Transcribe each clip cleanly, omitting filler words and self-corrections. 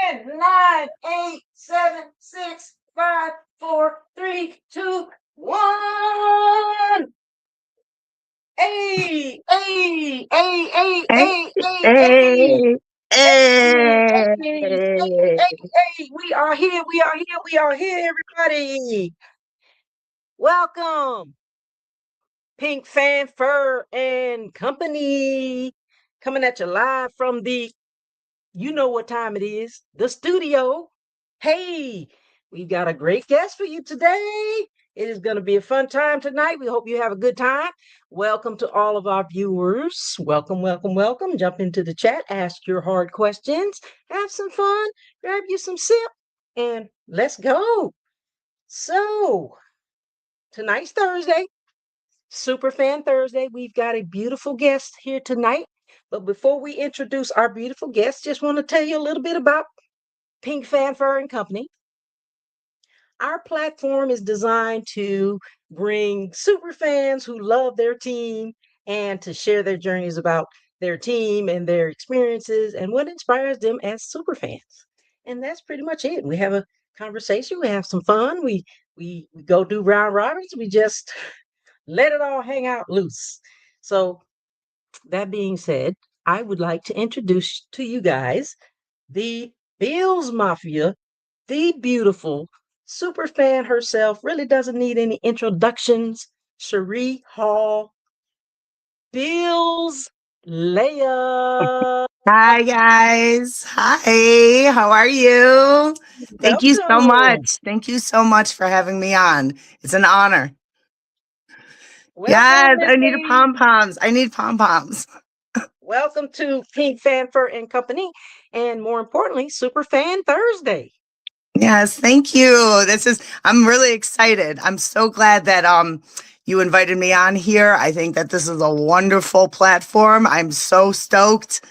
10, 9, 8, 7, 6, 5, 4, 3, 2, 1. Hey, hey, hey, hey, Hey, hey, hey, hey, hey, hey, hey. hey, hey. We are here, we are here, everybody. Welcome, Pink Fan Fur and Company. Coming at you live from you know what time it is, the studio. Hey, we got a great guest for you today. It is going to be a fun time tonight. We hope you have a good time. Welcome to all of our viewers. Welcome, welcome, welcome. Jump into the chat, ask your hard questions, have some fun, grab you some sip, and let's go. So, tonight's Thursday, Super Fan Thursday. We've got a beautiful guest here tonight. But before we introduce our beautiful guest, just want to tell you a little bit about Pink Fanfare and Company. Our platform is designed to bring super fans who love their team and to share their journeys about their team and their experiences and what inspires them as super fans. And that's pretty much it. We have a conversation, we have some fun, we go do round robins, we just let it all hang out loose. So that being said, I would like to introduce to you guys the Bills Mafia, the beautiful super fan herself, really doesn't need any introductions. Cherie Hall, Bills Leia. Hi, guys. Hi, how are you? Thank you so Welcome. much. Thank you so much for having me on. It's an honor. Welcome, Yes, Miss I need a Lady. pom-poms. I need pom-poms. Welcome to Pink Fanfare and Company, and more importantly, Super Fan Thursday. Yes, thank you. I'm really excited. I'm so glad that you invited me on here. I think that this is a wonderful platform. I'm so stoked.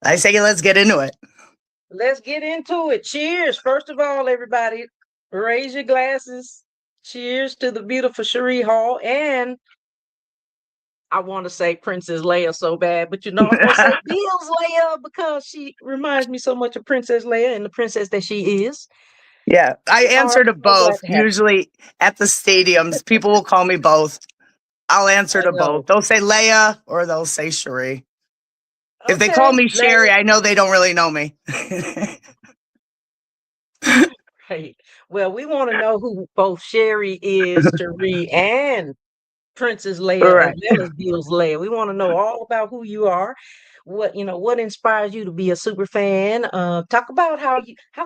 I say let's get into it. Let's get into it. Cheers. First of all, everybody, raise your glasses. Cheers to the beautiful Cherie Hall. And I want to say Princess Leia so bad, but I'm going to say Bill's Leia because she reminds me so much of Princess Leia and the princess that she is. Yeah, I We are answer to so glad both. to have you. Usually at the stadiums, people will call me both. I'll answer I to both. know. They'll say Leia or they'll say Cherie. If they call Okay, me Leia. Cherie, I know they don't really know me. Right. Well, we want to know who both Sherry is, Cherie, and Princess Leia, as Right. well as Bill's Leia. We want to know all about who you are, what inspires you to be a super fan. Talk about how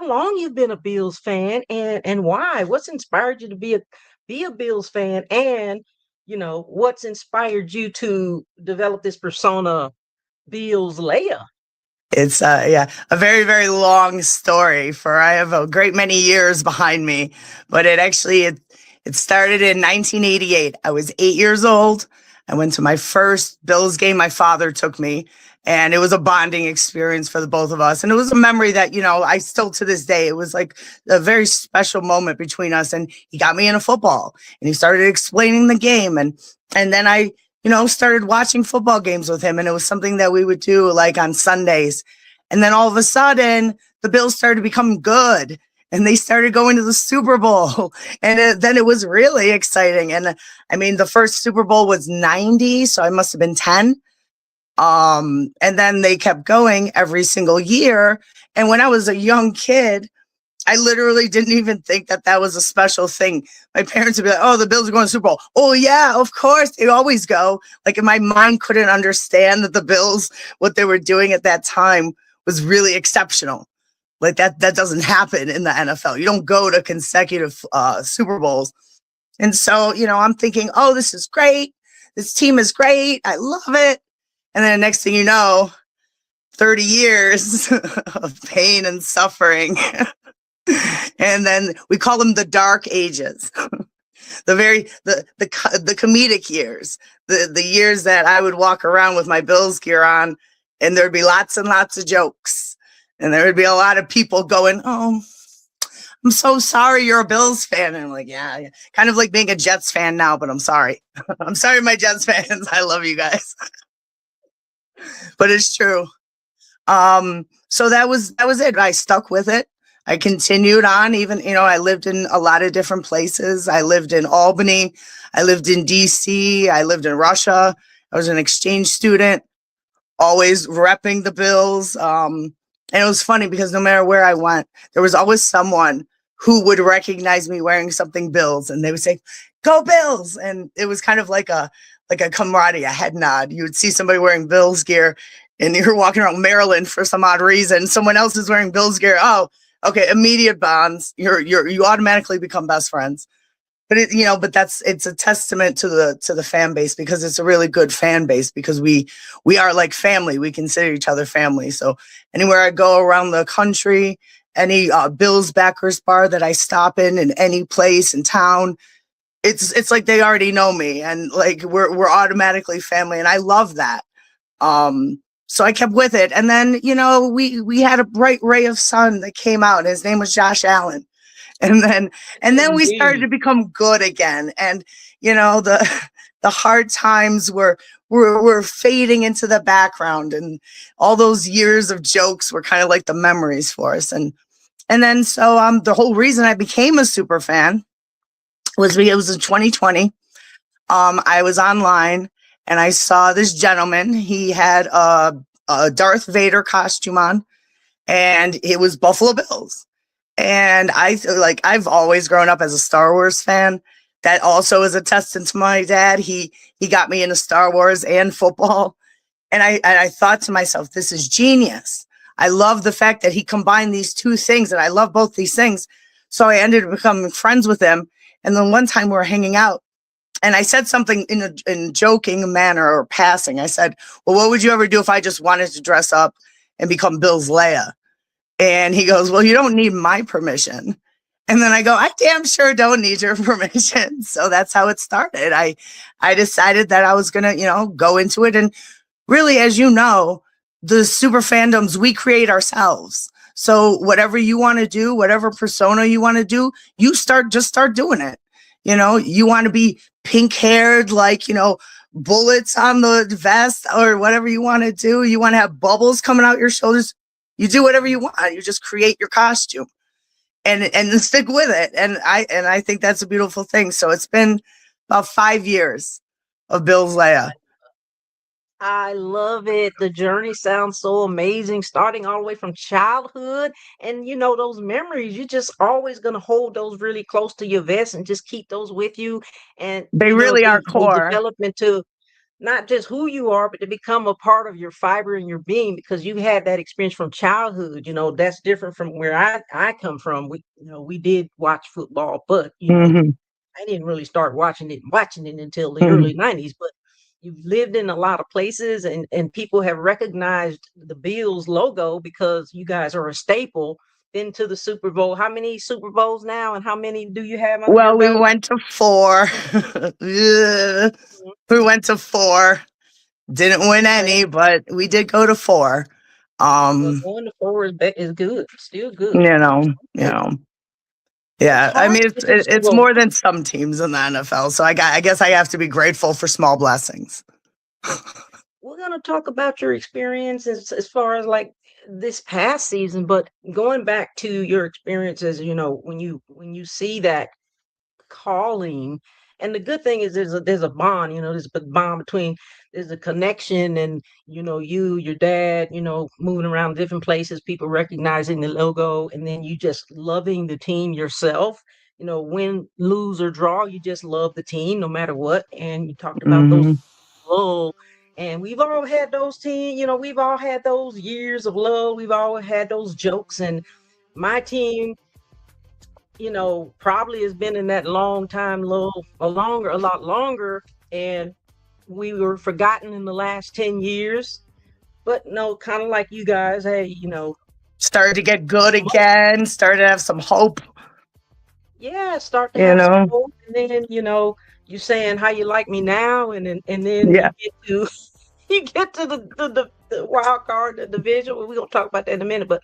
long you've been a Bills fan and why. What's inspired you to be a Bills fan, and what's inspired you to develop this persona, Bills Leia. It's yeah, a very, very long story for I have a great many years behind me, but it started in 1988. I was 8 years old. I went to my first Bills game. My father took me, and it was a bonding experience for the both of us. And it was a memory that, I still to this day, it was like a very special moment between us. And he got me into football and he started explaining the game. And then I started watching football games with him. And it was something that we would do like on Sundays. And then all of a sudden, the Bills started becoming good and they started going to the Super Bowl. And then it was really exciting. And I mean, the first Super Bowl was 90, so I must have been 10. And then they kept going every single year. And when I was a young kid, I literally didn't even think that that was a special thing. My parents would be like, "Oh, the Bills are going to Super Bowl." Oh yeah, of course they always go. Like, in my mind couldn't understand that the Bills, what they were doing at that time, was really exceptional. Like that doesn't happen in the NFL. You don't go to consecutive Super Bowls. And so, I'm thinking, "Oh, this is great. This team is great. I love it." And then the next thing you know, 30 years of pain and suffering. And then we call them the dark ages. The comedic years, the years that I would walk around with my Bills gear on, and there'd be lots and lots of jokes, and there would be a lot of people going, "Oh, I'm so sorry you're a Bills fan." And I'm like, yeah, kind of like being a Jets fan now, but I'm sorry. I'm sorry, my Jets fans. I love you guys, but it's true. So that was it. I stuck with it. I continued on, even, I lived in a lot of different places. I lived in Albany, I lived in DC, I lived in Russia. I was an exchange student, always repping the Bills. And it was funny because no matter where I went, there was always someone who would recognize me wearing something Bills, and they would say, "Go Bills!" And it was kind of like a camaraderie, a head nod. You would see somebody wearing Bills gear, and you're walking around Maryland for some odd reason. Someone else is wearing Bills gear. Oh, okay, immediate bonds. You automatically become best friends. But but it's a testament to the fan base, because it's a really good fan base, because we are like family. We consider each other family. So anywhere I go around the country, any Bills backers bar that I stop in any place in town, it's like they already know me, and like we're automatically family, and I love that. So I kept with it, and then we had a bright ray of sun that came out, and his name was Josh Allen. and then and then we started Indeed. to become good again, and the the hard times were fading into the background, and all those years of jokes were kind of like the memories for us. And then so the whole reason I became a super fan was because it was in 2020. I was online, and I saw this gentleman. He had a Darth Vader costume on, and it was Buffalo Bills. And I've always grown up as a Star Wars fan. That also is a testament to my dad. He got me into Star Wars and football. And I thought to myself, this is genius. I love the fact that he combined these two things, and I love both these things. So I ended up becoming friends with him. And then one time we were hanging out, and I said something in joking manner or passing. I said, "Well, what would you ever do if I just wanted to dress up and become Bill's Leia?" And he goes, "Well, you don't need my permission." And then I go, "I damn sure don't need your permission." So that's how it started. I decided that I was gonna, go into it. And really, as you know, the super fandoms we create ourselves. So whatever you want to do, whatever persona you want to do, just start doing it. You want to be pink haired, like, bullets on the vest, or whatever you want to do. You want to have bubbles coming out your shoulders. You do whatever you want. You just create your costume, and stick with it. And I think that's a beautiful thing. So it's been about 5 years of Bill's Leia. I love it. The journey sounds so amazing, starting all the way from childhood. And those memories, you're just always going to hold those really close to your vest and just keep those with you. And, They really are they will core. develop into not just who you are, but to become a part of your fiber and your being, because you had that experience from childhood. That's different from where I come from. We did watch football, but Hmm. I didn't really start watching it until the Hmm. early 90s. But you've lived in a lot of places, and people have recognized the Bills logo because you guys are a staple. Been to the Super Bowl. How many Super Bowls now, and how many do you have under your Well, we belt? went to four. Yeah. Mhm. We went to four. Didn't win Okay. any, but we did go to four. Well, Um, going to four is good. Still you good. know, you Okay. know. It's Yeah, I hard mean, to it's get to the it, Super it's Bowl. more than some teams in the NFL. So I guess I have to be grateful for small blessings. We're gonna talk about your experience as far as like this past season, but going back to your experiences, when you see that calling. And the good thing is there's a bond, there's a bond between there's a connection, and your dad, moving around different places, people recognizing the logo, and then you just loving the team yourself. Win, lose, or draw, you just love the team no matter what. And you talked about those Hmm. love. And we've all had those we've all had those years of love. We've all had those jokes. And my team, probably has been in that long time low, a lot longer, and we were forgotten in the last 10 years. But no, kind of like you guys, hey, Started to get good some hope. again. Started to have some hope. Yeah, start to You have some know. hope, and then you saying how you like me now, and then Yeah. you get to you get to the wild card, the division. We're gonna talk about that in a minute, but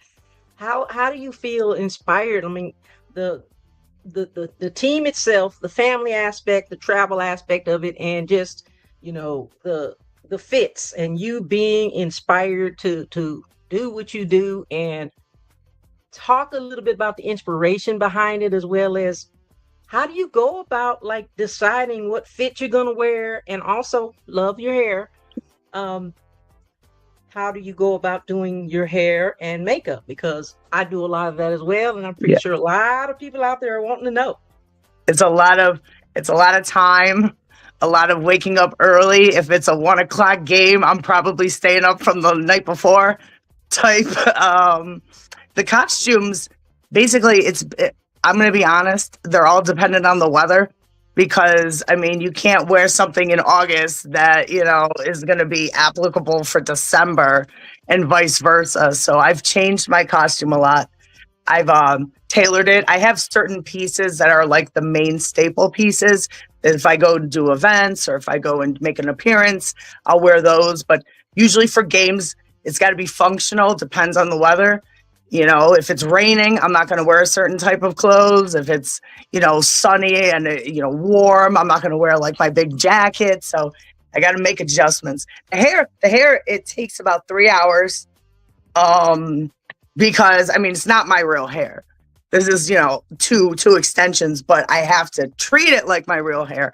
how do you feel inspired? I mean, the the team itself, the family aspect, the travel aspect of it, and just the fits, and you being inspired to do what you do, and talk a little bit about the inspiration behind it, as well as how do you go about like deciding what fit you're going to wear, and also love your hair. Um, how do you go about doing your hair and makeup? Because I do a lot of that as well, and I'm pretty Yeah. sure a lot of people out there are wanting to know. It's a lot of time, a lot of waking up early. If it's a 1 o'clock game, I'm probably staying up from the night before type. The costumes, basically, I'm going to be honest, they're all dependent on the weather because, I mean, you can't wear something in August that, is going to be applicable for December and vice versa. So I've changed my costume a lot. I've tailored it. I have certain pieces that are like the main staple pieces. If I go to do events or if I go and make an appearance, I'll wear those. But usually for games, it's got to be functional. Depends on the weather. If it's raining, I'm not going to wear a certain type of clothes. If it's, sunny and, warm, I'm not going to wear like my big jacket. So I got to make adjustments. The hair, it takes about 3 hours. Because I mean, it's not my real hair. This is, two extensions, but I have to treat it like my real hair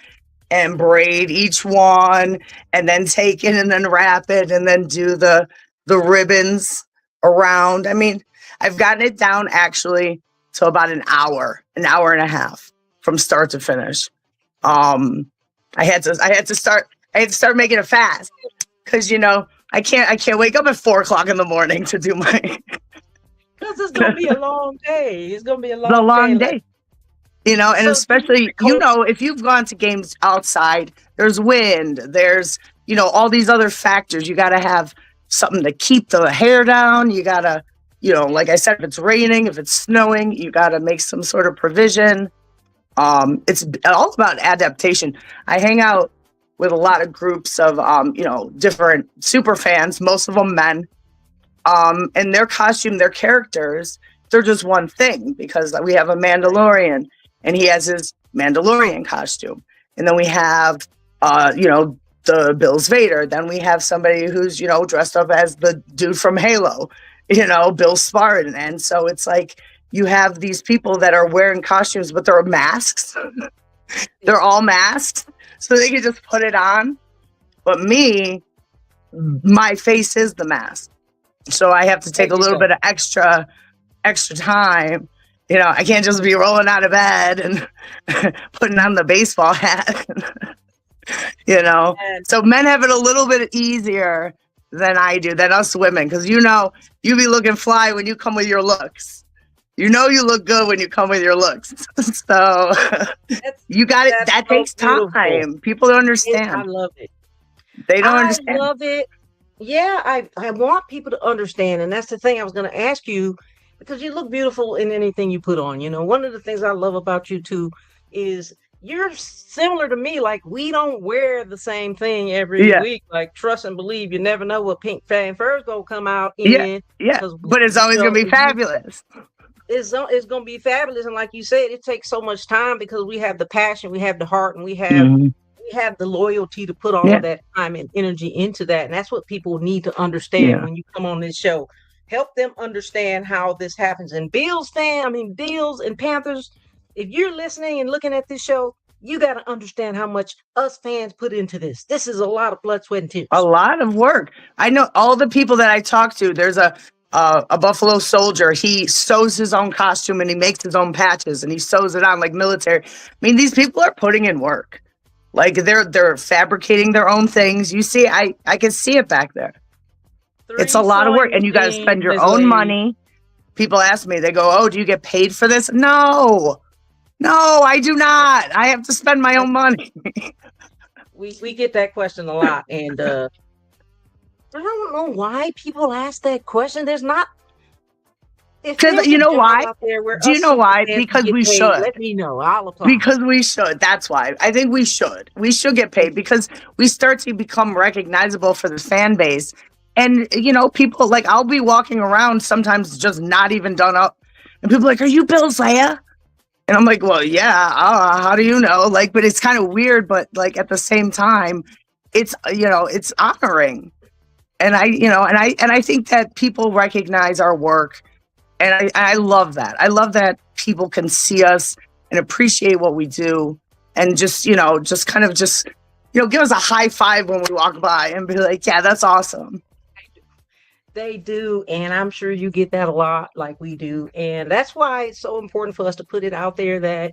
and braid each one and then take it and then wrap it and then do the ribbons around. I mean, I've gotten it down actually to about an hour and a half from start to finish. I had to start making it fast because I can't wake up at 4 o'clock in the morning to do my Because it's gonna be a long day. It's gonna be a the long day. long Like, day. And so do you especially, record? if you've gone to games outside, there's wind, there's, all these other factors. You got to have something to keep the hair down. You got to, like I said, if it's raining, if it's snowing, you got to make some sort of provision. It's all about adaptation. I hang out with a lot of groups of, different super fans, most of them men. And their costume, their characters, they're just one thing because we have a Mandalorian and he has his Mandalorian costume. And then we have, the Bill's Vader. Then we have somebody who's, dressed up as the dude from Halo, Bill Spartan. And so it's like you have these people that are wearing costumes, but they're masks. They're all masks. So they can just put it on. But me, my face is the mask. So I have to take a little bit of extra time. I can't just be rolling out of bed and putting on the baseball hat. And So men have it a little bit easier than I do, than us women, because you be looking fly when you come with your looks. You look good when you come with your looks. So you got it. That so takes beautiful. time. People don't I understand. love it. They don't I understand. love it. Yeah, I want people to understand, and that's the thing I was going to ask you, because you look beautiful in anything you put on. One of the things I love about you too is you're similar to me. Like, we don't wear the same thing every Yeah, week. Like, trust and believe, you never know what pink fan fur's gonna come out yeah, in. yeah. Because But it's always gonna be fabulous. it's gonna be fabulous, and like you said, it takes so much time because we have the passion, we have the heart, and Mhm. we have the loyalty to put all Yeah, of that time and energy into that. And that's what people need to understand yeah. when you come on this show. Help them understand how this happens. And Bills and Panthers, if you're listening and looking at this show, you got to understand how much us fans put into this. This is a lot of blood, sweat, and A tears. lot of work. I know all the people that I talk to. There's a Buffalo soldier. He sews his own costume and he makes his own patches and he sews it on like military. I mean, these people are putting in work. Like they're fabricating their own things. You see, I can see it back there. It's a Three lot of work, sewing and you got to spend machines, your Miss own Lady. money. People ask me, they go, "Oh, do you get paid for this?" No, I do not. I have to spend my own money. We get that question a lot, and I don't know why people ask that question. There's not. If Because there's you a know job why? out there where Do you us know super why? fans can Because get we paid, should. let me know. I'll apply. Because we should. That's why. I think we should. We should get paid because we start to become recognizable for the fan base. And, people like I'll be walking around sometimes just not even done up. And people are like, "Are you Bill Zaya?" And I'm like, "Well, yeah. How do you know?" Like, but it's kind of weird. But like at the same time, it's, it's honoring. And I think that people recognize our work, and I love that. I love that people can see us and appreciate what we do, and just kind of just give us a high five when we walk by and be like, yeah, that's awesome. They do, and I'm sure you get that a lot like we do. And that's why it's so important for us to put it out there that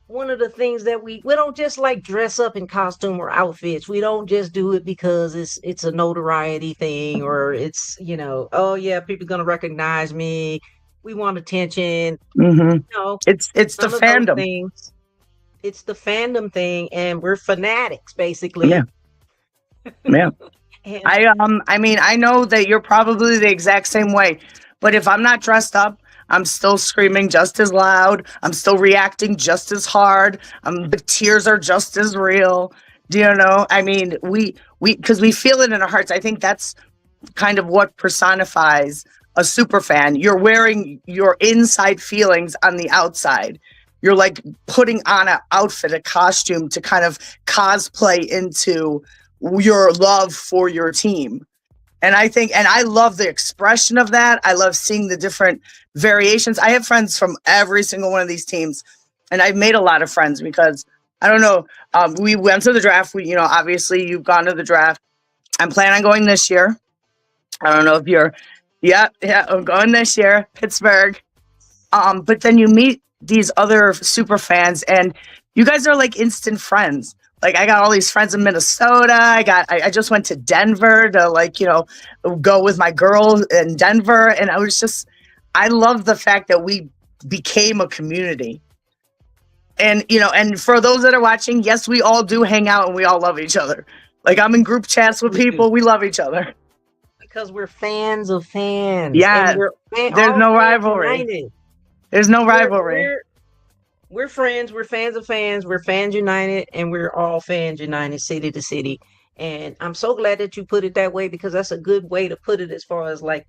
one of the things that we don't just like dress up in costume or outfits. We don't just do it because it's a notoriety thing, or it's, oh yeah, people gonna recognize me. We want attention. Hmm. No, It's the none of those fandom. things. It's the fandom thing, and we're fanatics Yeah, basically. yeah. And I know that you're probably the exact same way, but if I'm not dressed up, I'm still screaming just as loud. I'm still reacting just as hard. The tears are just as real. Do you know? I mean, because we feel it in our hearts. I think that's kind of what personifies a super fan. You're wearing your inside feelings on the outside. You're like putting on an outfit, a costume to kind of cosplay into your love for your team. And I love the expression of that. I love seeing the different variations. I have friends from every single one of these teams, and I've made a lot of friends because I don't know. We went to the draft. Obviously you've gone to the draft. I'm planning on going this year. I don't know if you're, yeah, yeah, I'm going this year, Pittsburgh. But then you meet these other super fans, and you guys are like instant friends. Like I got all these friends in Minnesota. I just went to Denver to go with my girl in Denver, and I love the fact that we became a community. And for those that are watching, yes, we all do hang out and we all love each other. Like I'm in group chats with we do people. We love each other. because we're fans of fans, and Yeah, we're there's all no fans rivalry. united. There's no We're rivalry. we're we're friends. We're fans of fans. We're fans united, and we're all fans united, city to city. And I'm so glad that you put it that way because that's a good way to put it as far as like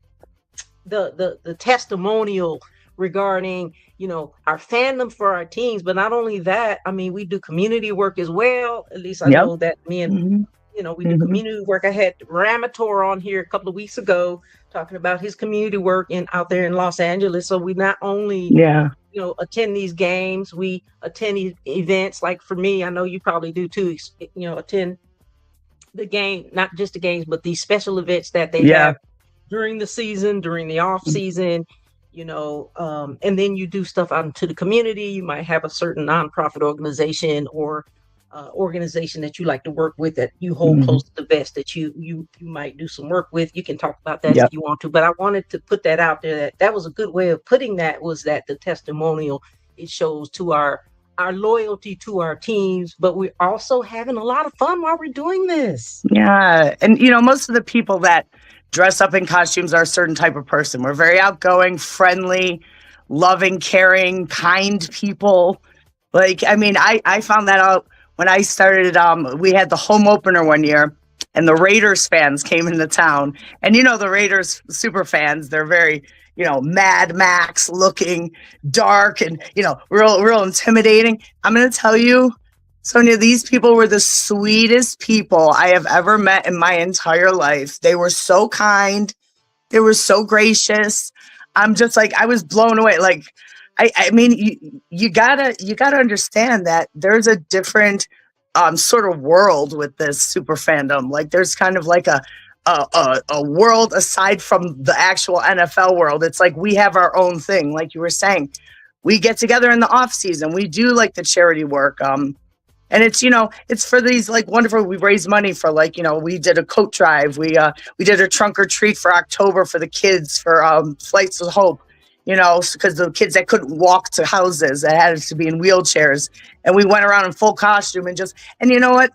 the testimonial regarding our fandom for our teams. But not only that, I mean, we do community work as well. At least I Yep. know that me and Hmm. we do Hmm. community work. I had Ramator on here a couple of weeks ago talking about his community work out there in Los Angeles. So we not only Yeah. attend these games, we attend these events. Like for me, I know you probably do too. Attend the game, not just the games, but these special events that they Yeah. have during the season, during the off season. And then you do stuff out into the community. You might have a certain nonprofit organization or organization that you like to work with that you hold Hmm. close to the vest that you might do some work with. You can talk about that if Yep. you want to, but I wanted to put that out there that was a good way of putting that, was that the testimonial, it shows to our loyalty to our teams, but we're also having a lot of fun while we're doing this. Yeah. And most of the people that dress up in costumes are a certain type of person. We're very outgoing, friendly, loving, caring, kind people. Like, I mean, I found that out when I started. We had the home opener one year, and the Raiders fans came into town. And the Raiders super fans, they're very, Mad Max looking, dark, and real intimidating. I'm gonna tell you, Sonia, these people were the sweetest people I have ever met in my entire life. They were so kind. They were so gracious. I'm just like, I was blown away. Like, I mean, you gotta understand that there's a different sort of world with this super fandom. Like, there's kind of like a world aside from the actual NFL world. It's like we have our own thing. Like you were saying, we get together in the off season. We do like the charity work. And it's for these like wonderful, we raise money for we did a coat drive, we did a trunk or treat for October for the kids for Flights of Hope, because the kids that couldn't walk to houses that had to be in wheelchairs, and we went around in full costume and you know what,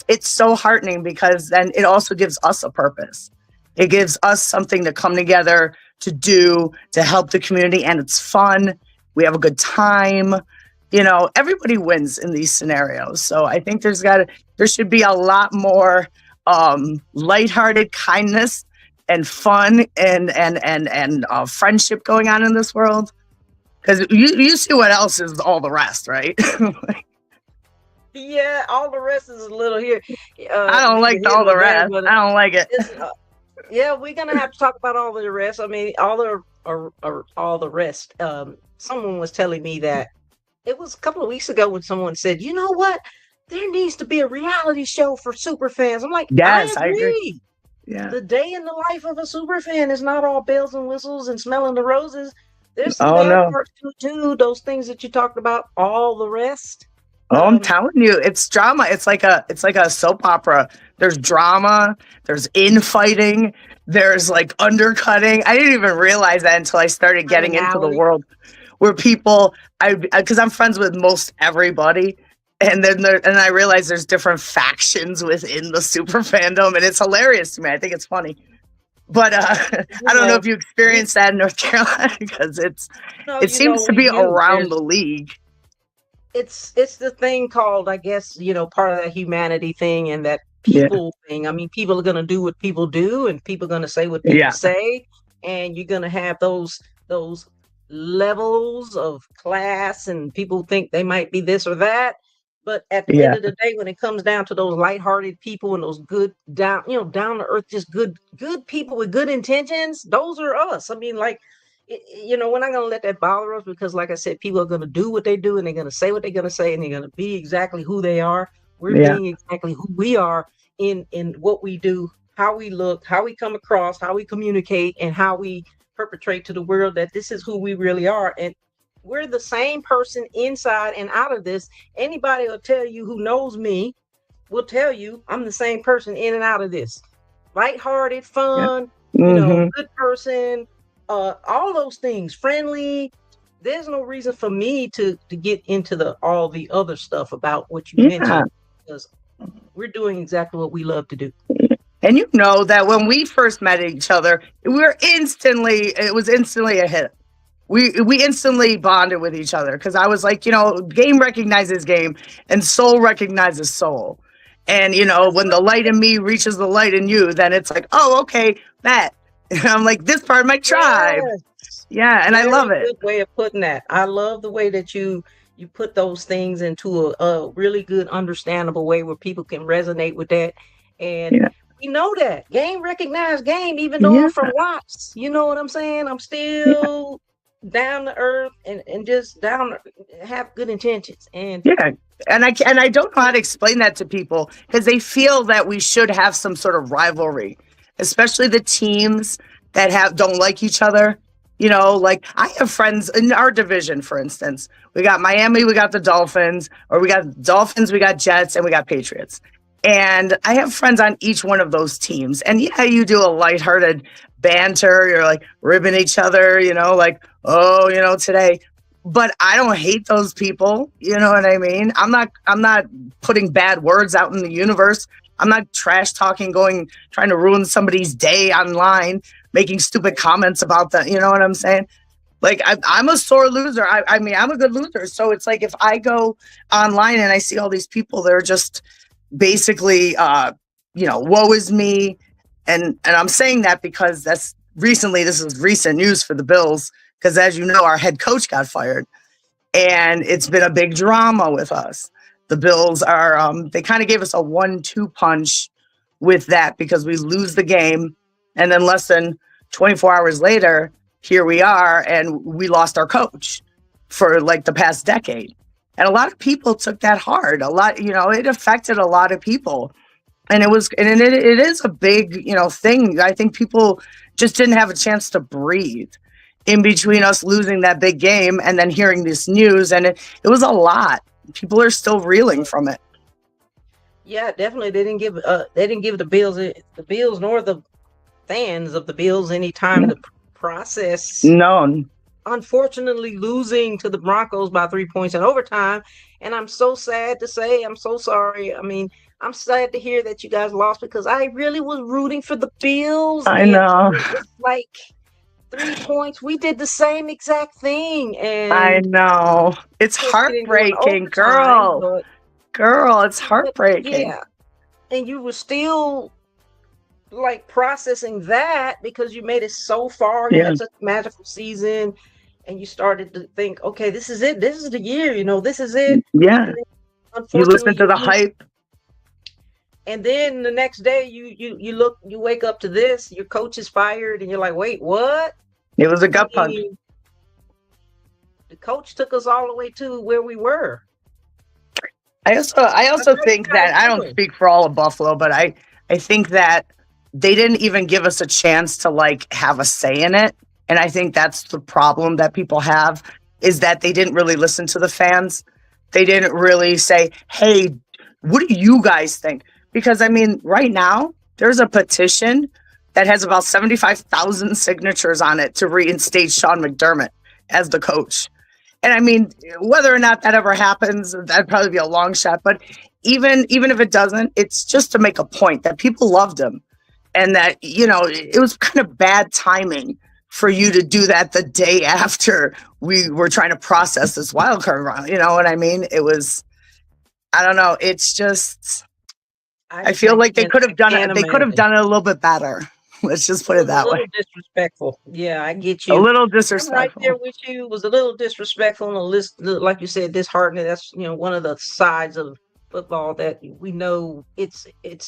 it's so heartening because then it also gives us a purpose. It gives us something to come together to do, to help the community, and it's fun. We have a good time. Everybody wins in these scenarios. So I think there should be a lot more lighthearted kindness and fun and friendship going on in this world. Because you see what else is all the rest, right? Yeah, all the rest is a little here, I don't neither like here all nor the there, rest. but I don't like it. it's Yeah, we're gonna have to talk about all the rest. I mean, all the rest. Someone was telling me that it was a couple of weeks ago when someone said, "You know what? There needs to be a reality show for super fans." I'm like, I Yes, I agree. agree. Yeah. The day in the life of a super fan is not all bells and whistles and smelling the roses. There's some Oh bad no. parts too. Those things that you talked about. All the rest. Oh, I'm Um, telling you, it's drama. It's like a soap opera. There's drama, there's infighting, there's like undercutting. I didn't even realize that until I started getting into the Criminality. world where people I because I'm friends with most everybody. And I realize there's different factions within the super fandom, and it's hilarious to me. I think it's funny. But You I don't know know, if you we experienced that in North Carolina because it seems to we be do. around the league. It's the thing called, I guess, part of that humanity thing and that Yeah. people thing. I mean, people are going to do what people do, and people are going to say what people Yeah. say, and you're going to have those levels of class, and people think they might be this or that. But at the end Yeah. of the day, when it comes down to those lighthearted people and those good down to earth, just good people with good intentions, those are us. I mean, like, we're not going to let that bother us because, like I said, people are going to do what they do and they're going to say what they're going to say and they're going to be exactly who they are. We're Yeah. being exactly who we are in what we do, how we look, how we come across, how we communicate, and how we perpetrate to the world that this is who we really are. And we're the same person inside and out of this. Anybody will tell you who knows me will tell you I'm the same person in and out of this. Lighthearted, Yeah. fun, Hmm. good person, all those things, friendly. There's no reason for me to get into the all the other stuff about what you Yeah. mentioned because we're doing exactly what we love to do. And you know that when we first met each other, it was instantly a hit. We instantly bonded with each other because I was like, game recognizes game and soul recognizes soul. And That's when the light in me reaches the light in you, then it's like, oh, okay, Matt. I'm like this part of my tribe. yes, Yeah, and I love very it. good way of putting that. I love the way that you put those things into a really good, understandable way where people can resonate with that. And Yeah. we know that game recognized game, even though I'm Yeah. from Watts. You know what I'm saying? I'm Yeah. still down to earth and just have good intentions. And Yeah. And I don't know how to explain that to people because they feel that we should have some sort of rivalry, especially the teams that have don't like each other. Like I have friends in our division, for instance. We got Miami, we got the Dolphins, or we got Dolphins, we got Jets, and we got Patriots. And I have friends on each one of those teams. And yeah, you do a lighthearted banter. You're like ribbing each other, like, oh, today, but I don't hate those people. You know what I mean? I'm not putting bad words out in the universe. I'm not trash talking, trying to ruin somebody's day online, making stupid comments about that. You know what I'm saying? Like I'm a sore loser. I mean, I'm a good loser. So it's like if I go online and I see all these people, they're just basically, woe is me. And I'm saying that because this is recent news for the Bills. Because as you know, our head coach got fired and it's been a big drama with us. The Bills are they kind of gave us a 1-2 punch with that because we lose the game, and then less than 24 hours later, here we are, and we lost our coach for like the past decade. And a lot of people took that hard. A lot, it affected a lot of people, and it is a big thing. I think people just didn't have a chance to breathe in between us losing that big game and then hearing this news, and it was a lot. People are still reeling from it. yeah, definitely they didn't give the Bills nor the fans of the Bills any time Yeah. to process, No, unfortunately losing to the Broncos by 3 points in overtime. And I'm so sad to say, I'm so sorry. I mean, I'm sad to hear that you guys lost because I really was rooting for the Bills. I And know. it's like 3 points. We did the same exact thing. I And know. It's of course, we didn't go in heartbreaking, overtime, girl. Girl, it's but heartbreaking. yeah. And you were still like processing that because you made it so far. You Yeah. had such a magical season and you started to think, okay, this is it. This is the year, this is it. Yeah. And then, You unfortunately, listen to you the lose. hype. And then the next day you wake up to this, your coach is fired, and you're like, wait, what? It was a I gut punch. mean, the coach took us all the way to where we were. I That's also how you think guys that I don't doing. speak for all of Buffalo, but I think that they didn't even give us a chance to like have a say in it. And I think that's the problem that people have is that they didn't really listen to the fans. They didn't really say, "Hey, what do you guys think?" Because I mean, right now there's a petition that has about 75,000 signatures on it to reinstate Sean McDermott as the coach. And I mean, whether or not that ever happens, that'd probably be a long shot. But even if it doesn't, it's just to make a point that people loved him, and that it was kind of bad timing for you to do that the day after we were trying to process this wild card round. You know what I mean? It was. I don't know. It's just. I feel like they could have done can't it. They could have imagine. done it a little bit better. Let's just It put it was a that way. little disrespectful. Yeah, I get A you. little I'm right there disrespectful. with you. It was a little disrespectful and a list, like you said, disheartening. That's one of the sides of football that we know we know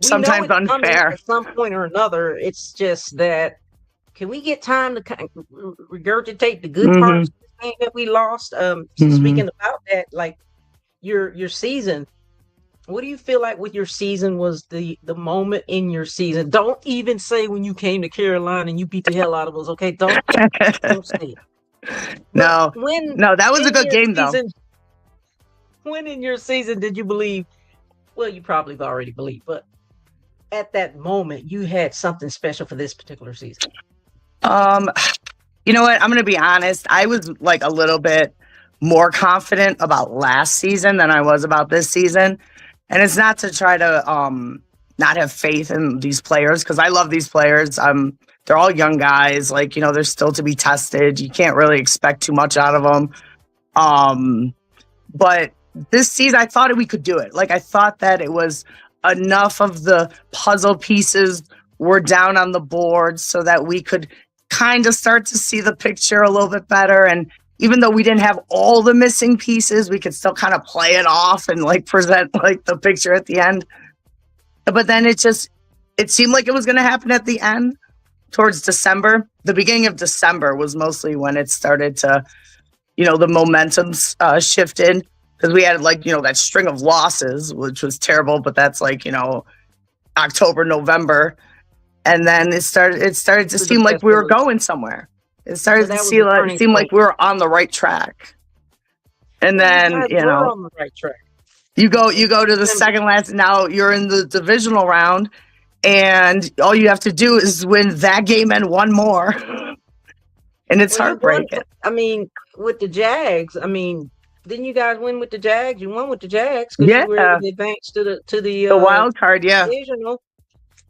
Sometimes it's coming unfair. at some point or another. It's just that can we get time to kind of regurgitate the good Hmm. parts of the game that we lost? Hmm. Speaking about that, like your season, what do you feel like with your season was the moment in your season? Don't even say when you came to Carolina and you beat the hell out of us. Okay, don't say it. But No, when no, that was a in good your game though. season, when in your season did you believe? Well, you probably have already believed, but at that moment, you had something special for this particular season. Um, you know what? I'm going to be honest. I was like a little bit more confident about last season than I was about this season. And it's not to try to not have faith in these players because I love these players. They're all young guys. Like, they're still to be tested. You can't really expect too much out of them. But this season, I thought we could do it. Like, I thought that it was enough of the puzzle pieces were down on the board so that we could kind of start to see the picture a little bit better. And even though we didn't have all the missing pieces, we could still kind of play it off and like present like the picture at the end. But then it seemed like it was going to happen at the end towards December. The beginning of December was mostly when it started to, the momentum shifted because we had like, that string of losses, which was terrible, but that's like, October, November. And then it started to To the seem like we were festival. going somewhere. It So started to that was the turning seem like point. we were on the right track. And Well, you then, guys were on the right track. you go In to the December. second last, now you're in the divisional round and all you have to do is win that game and one more. And it's Well, you won. heartbreaking. I mean, with the Jags. I mean, didn't you guys win with the Jags? You won with the Jags because you were able Yeah. to advance to the The wild card. Yeah. divisional.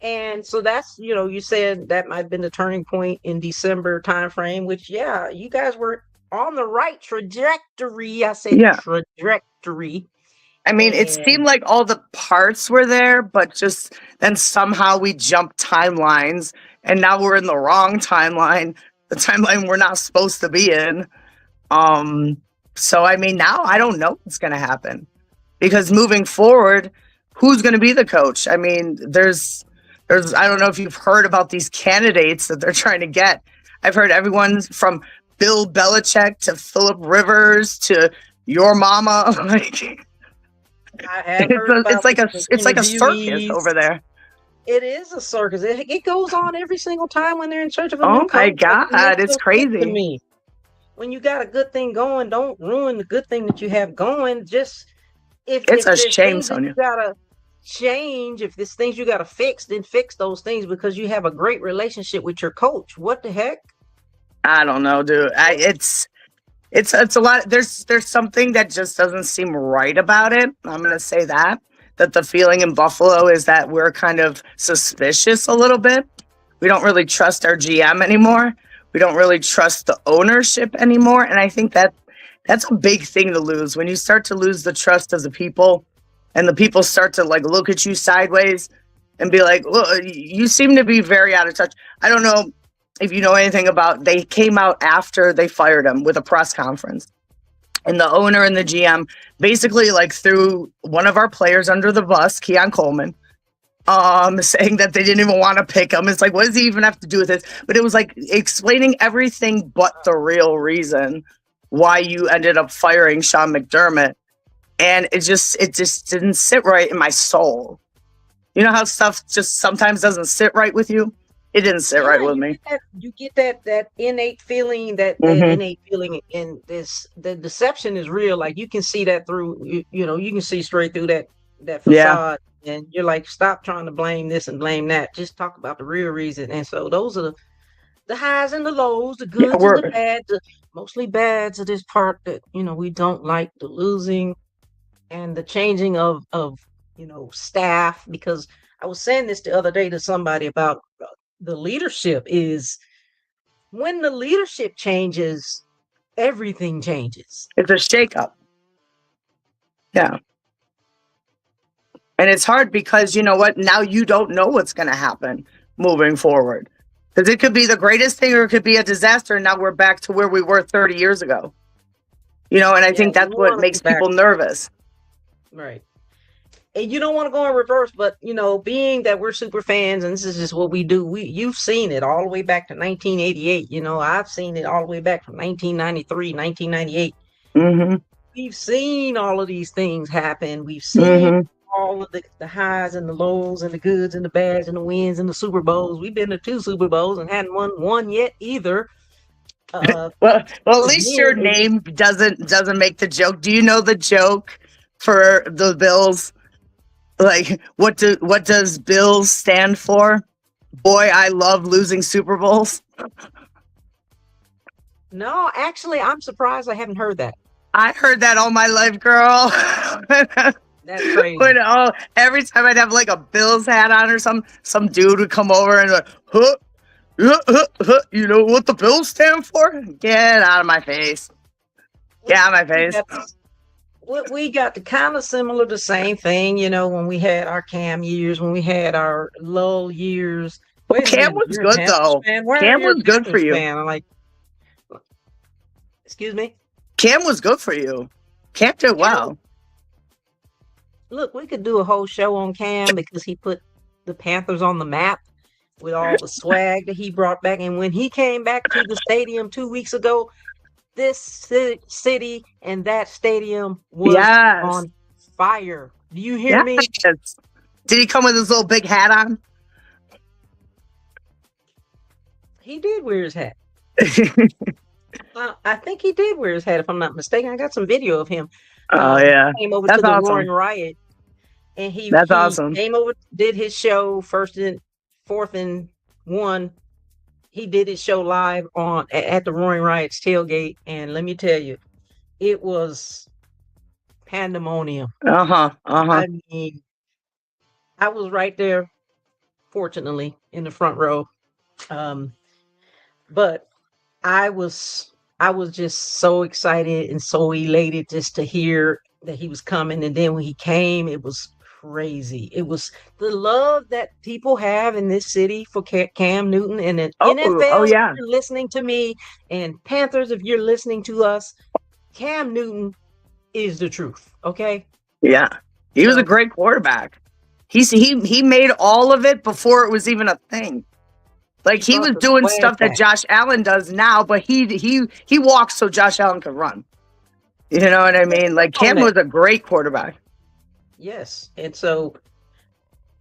And so that's, you said that might have been the turning point in December timeframe, which, yeah, you guys were on the right trajectory. I said Yeah. trajectory. I mean, it And seemed like all the parts were there, but just then somehow we jumped timelines and now we're in the wrong timeline, the timeline we're not supposed to be in. So I mean, now I don't know what's going to happen because moving forward, who's going to be the coach? I mean, I don't know if you've heard about these candidates that they're trying to get. I've heard everyone from Bill Belichick to Philip Rivers to your mama. Like, I have heard about the it's like a circus interviewees. over there. It is a circus. It goes on every single time when they're in search of a new Oh my coach. Like, it God, makes it's no sense to crazy. me. When you got a good thing going, don't ruin the good thing that you have going. Just It's if a there's shame, things that you Sonia. gotta change, if there's things you gotta fix, then fix those things because you have a great relationship with your coach. What the heck? I don't know, dude. It's a lot. There's something that just doesn't seem right about it. I'm gonna say that the feeling in Buffalo is that we're kind of suspicious a little bit. We don't really trust our GM anymore. We don't really trust the ownership anymore. And I think that's a big thing to lose when you start to lose the trust of the people and the people start to like look at you sideways and be like, well, you seem to be very out of touch. I don't know if you know anything about, they came out after they fired him with a press conference. And the owner and the GM basically like threw one of our players under the bus, Keon Coleman, saying that they didn't even want to pick him. It's like, what does he even have to do with this? But it was like explaining everything but the real reason why you ended up firing Sean McDermott. And it just didn't sit right in my soul. You know how stuff just sometimes doesn't sit right with you? It didn't sit right with me. You get that innate feeling, that innate feeling in this. The deception is real. Like you can see that through, you know, you can see straight through that facade. Yeah. And you're like, stop trying to blame this and blame that. Just talk about the real reason. And so those are the highs and the lows, the goods and the bads, mostly bads of this part that, you know, we don't like, the losing and the changing of you know, staff. Because I was saying this the other day to somebody about the leadership is when the leadership changes, everything changes. It's a shakeup. Yeah. And it's hard because you know what? Now you don't know what's going to happen moving forward. Because it could be the greatest thing or it could be a disaster. And now we're back to where we were 30 years ago. You know, and I think that's what makes people nervous. Right. And you don't want to go in reverse, but you know, being that we're super fans and this is just what we do, you've seen it all the way back to 1988. You know, I've seen it all the way back from 1993, 1998. Mm-hmm. We've seen all of these things happen. We've seen all of the highs and the lows and the goods and the bads and the wins and the Super Bowls. We've been to 2 Super Bowls and hadn't won one yet either. Well, at least your name doesn't make the joke. Do you know the joke for the Bills? Like, what does Bills stand for? Boy, I love losing Super Bowls. No, actually, I'm surprised I haven't heard that. I heard that all my life, girl. That's crazy. When, every time I'd have like a Bills hat on or some dude would come over and like, you know what the Bills stand for? Get out of my face. Get out of my face. We got the kind of similar, the same thing, you know, when we had our Cam years, when we had our lull years. Cam was good though. Cam was good for you. I'm like, excuse me? Cam was good for you. Cam did well. Look, we could do a whole show on Cam because he put the Panthers on the map with all the swag that he brought back. And when he came back to the stadium 2 weeks ago, this city and that stadium was on fire. Do you hear me? Did he come with his little big hat on? He did wear his hat. I think he did wear his hat, if I'm not mistaken. I got some video of him. Oh, yeah. Came over to the Roaring Riot. And he came over, did his show, 4th and 1. He did his show live at the Roaring Riot's tailgate, and let me tell you, it was pandemonium. I mean, I was right there, fortunately, in the front row, but I was just so excited and so elated just to hear that he was coming, and then when he came, it was crazy. It was the love that people have in this city for Cam Newton, and then NFL, if you're listening to me, and Panthers, if you're listening to us, Cam Newton is the truth. Okay. Yeah. He was a great quarterback. He made all of it before it was even a thing. Like he was doing stuff that Josh Allen does now, but he walks so Josh Allen could run. You know what I mean? Like Cam was a great quarterback. Yes. And so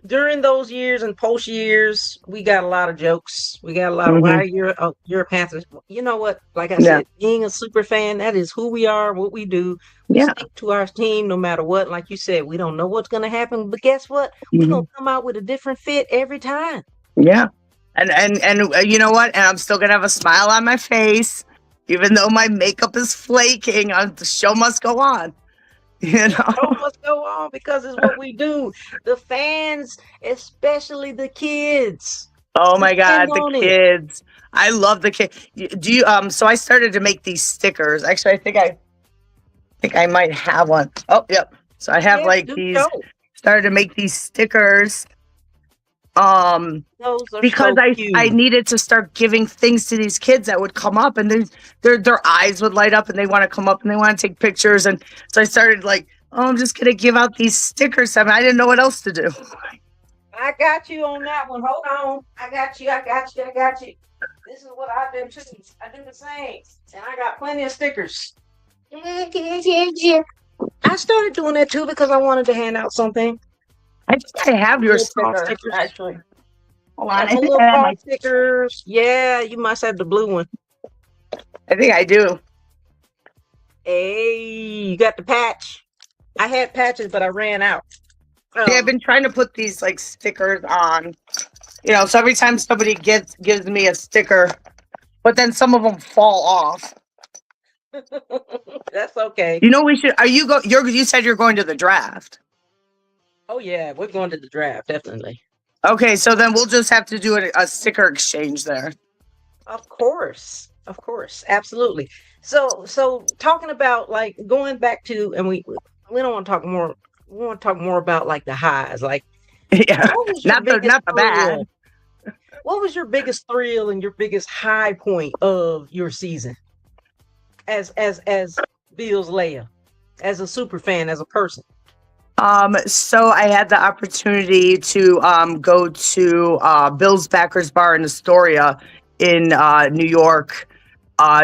during those years and post years, we got a lot of jokes. We got a lot of why you're a Panthers. You know what? Like I said, being a super fan, that is who we are, what we do. We stick to our team no matter what. Like you said, we don't know what's going to happen, but guess what? We're going to come out with a different fit every time. Yeah. And you know what? And I'm still going to have a smile on my face, even though my makeup is flaking. The show must go on. You know, the show must go on because it's what we do. The fans, especially the kids. Oh my God, the kids! I love the kids. Do you? So I started to make these stickers. Actually, I think I might have one. Oh, yep. So I have these. Started to make these stickers, Those are Because so I cute. needed to start giving things to these kids that would come up and their eyes would light up and they want to come up and they want to take pictures. And so I started like, oh, I'm just gonna give out these stickers. I mean, I didn't know what else to do. I got you on that one. Hold on. I got you. I got you. I got you. This is what I do too. I do the same. And I got plenty of stickers. I started doing that too because I wanted to hand out something. I think I have Some your little small stickers, stickers. actually. Hold Yeah, on, some little fall stickers. Yeah, you must have the blue one. I think I do. Hey, you got the patch. I had patches, but I ran out. Yeah, I've been trying to put these like stickers on. So every time somebody gives me a sticker, but then some of them fall off. That's okay. We should. You said you're going to the draft. Oh yeah, we're going to the draft, definitely. Okay, so then we'll just have to do a sticker exchange there. Of course, absolutely. So talking about like going back to, and we don't want to talk more. We want to talk more about like the highs. Like, Yeah, what was your not biggest the bad. thrill? What was your biggest thrill and your biggest high point of your season as Bills Leia, as a super fan, as a person? So I had the opportunity to go to Bill's Backers Bar in Astoria in New York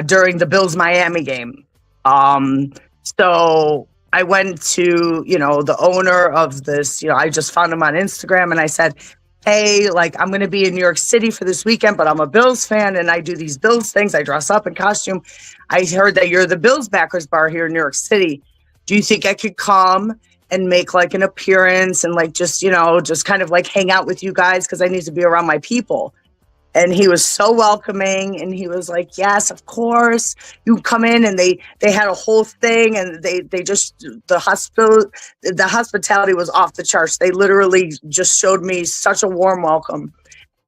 during the Bills Miami game. So I went to, the owner of this, I just found him on Instagram and I said, hey, like I'm going to be in New York City for this weekend, but I'm a Bills fan and I do these Bills things. I dress up in costume. I heard that you're the Bills Backers Bar here in New York City. Do you think I could come and make like an appearance and like just kind of like hang out with you guys because I need to be around my people? And he was so welcoming and he was like, yes, of course, you come in. And they had a whole thing and the hospitality was off the charts. They literally just showed me such a warm welcome.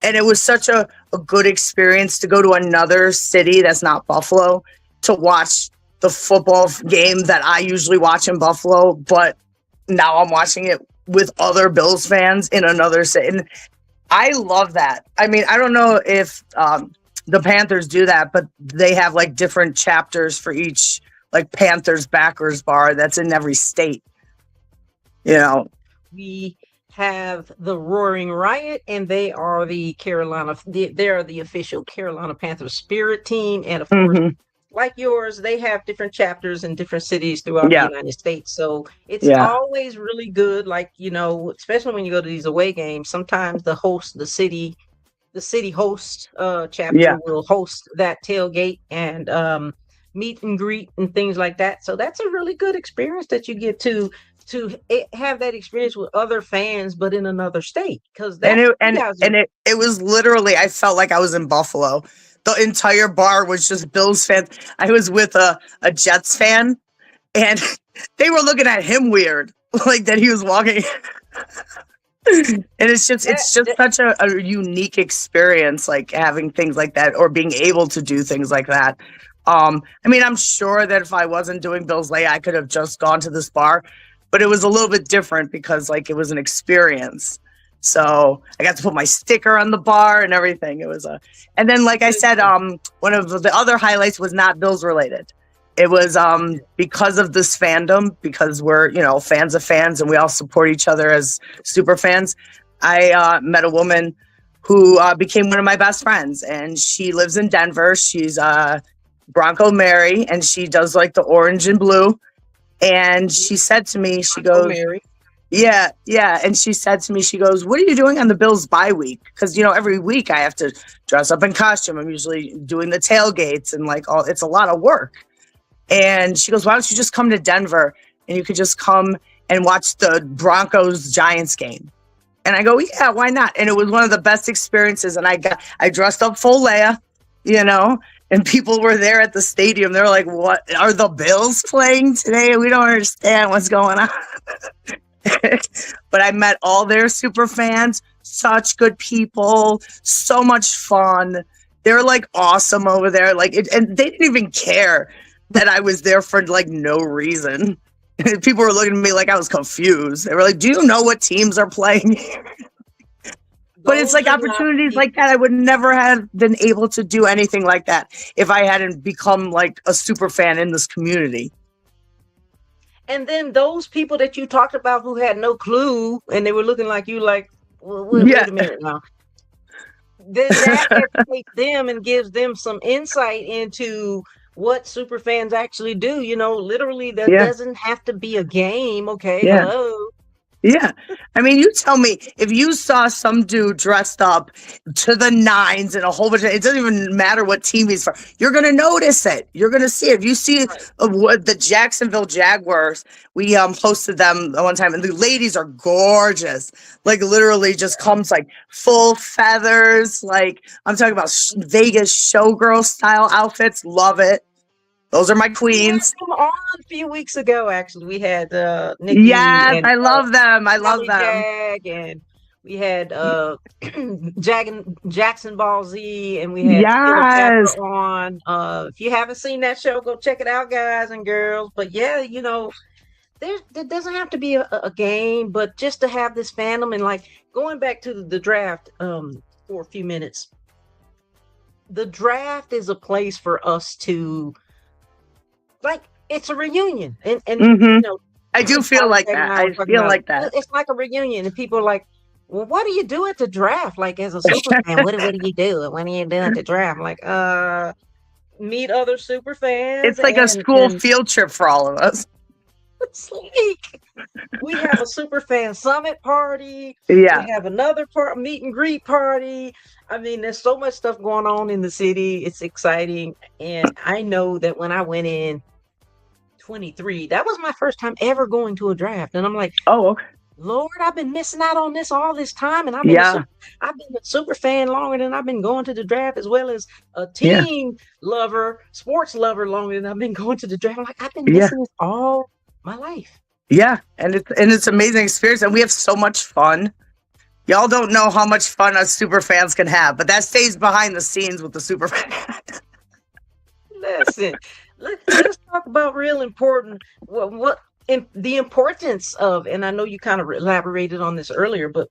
And it was such a good experience to go to another city that's not Buffalo to watch the football game that I usually watch in Buffalo, but now I'm watching it with other Bills fans in another city. And I love that. I mean, I don't know if the Panthers do that, but they have like different chapters for each like Panthers backers bar that's in every state. We have the Roaring Riot, and they are the official Carolina Panthers spirit team. And of course, like yours, they have different chapters in different cities throughout the United States. So it's always really good. Like, especially when you go to these away games, sometimes the city host chapter will host that tailgate and meet and greet and things like that. So that's a really good experience that you get to have that experience with other fans, but in another state. Because it was literally, I felt like I was in Buffalo. The entire bar was just Bills fans. I was with a Jets fan, and they were looking at him weird, like that he was walking. And it's just such a unique experience, like having things like that or being able to do things like that. I mean, I'm sure that if I wasn't doing Bills LEAI, I could have just gone to this bar, but it was a little bit different because like it was an experience. So I got to put my sticker on the bar and everything. It was and then like I said, one of the other highlights was not Bills related. It was because of this fandom, because we're, fans of fans and we all support each other as super fans. I met a woman who became one of my best friends, and she lives in Denver. She's Bronco Mary, and she does like the orange and blue. And she said to me, she goes, Mary. Yeah. And she said to me, she goes, what are you doing on the Bills bye week? Because, every week I have to dress up in costume. I'm usually doing the tailgates and like it's a lot of work. And she goes, why don't you just come to Denver and you could just come and watch the Broncos Giants game? And I go, yeah, why not? And it was one of the best experiences. And I dressed up full Leia, and people were there at the stadium. They're like, what are the Bills playing today? We don't understand what's going on. But I met all their super fans, such good people, so much fun. They're like awesome over there. Like, and they didn't even care that I was there for like no reason. People were looking at me like I was confused. They were like, do you know what teams are playing here? But it's Those like are not the opportunities like people. that. I would never have been able to do anything like that if I hadn't become like a super fan in this community. And then those people that you talked about who had no clue and they were looking like you, like, well, Yeah. wait a minute now. Then that educates them and gives them some insight into what super fans actually do. Literally, that Yeah. doesn't have to be a game. Okay, Yeah. hello. Yeah. I mean, you tell me if you saw some dude dressed up to the nines and a whole bunch of, it doesn't even matter what team he's for. You're going to notice it. You're going to see it. If you see Right. what the Jacksonville Jaguars, we hosted them one time and the ladies are gorgeous. Like literally just comes like full feathers. Like I'm talking about Vegas showgirl style outfits. Love it. Those are my We had queens. them on a few weeks ago. Actually, we had Nikki Yes, and I love them. I love Sally them. Jag, and we had Jackson Ball Z, and we had Philip Yes. Pepper on. If you haven't seen that show, go check it out, guys and girls. But yeah, there doesn't have to be a game, but just to have this fandom, and like going back to the draft for a few minutes. The draft is a place for us to, like, it's a reunion, and Hmm. you know I do feel Tyler like Tech and that. I were I talking feel about like that. it's like a reunion, and people are like, well, what do you do at the draft? Like, as a super fan, what do you do? What do you do at the draft? Like, meet other super fans, It's like a school and field trip for all of us. it's like we have a super fan summit party. We Yeah. have another meet and greet party. I mean, there's so much stuff going on in the city. It's exciting, and I know that when I went in 23, that was my first time ever going to a draft, and I'm like, Oh, okay. Lord, I've been missing out on this all this time, and Yeah. I've been a super fan longer than I've been going to the draft, as well as a Yeah. team lover, sports lover longer than I've been going to the draft. I'm like, I've been Yeah. missing this all my life. Yeah. And it's amazing experience. And we have so much fun. Y'all don't know how much fun us super fans can have, but that stays behind the scenes with the super fans. Listen, let's talk about real important what the importance of, and I know you kind of elaborated on this earlier, but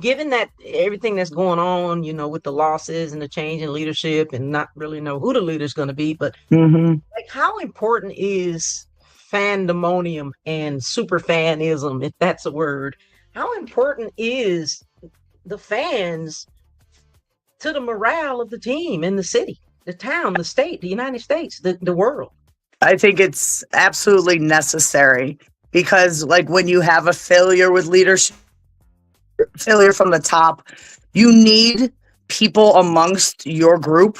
given that everything that's going on, with the losses and the change in leadership, and not really know who the leader's going to be, but Hmm. like, how important is fandemonium and super fanism, if that's a word? How important is the fans to the morale of the team in the city, the town, the state, the United States, the world? I think it's absolutely necessary because, like, when you have a failure with leadership, failure from the top, you need people amongst your group,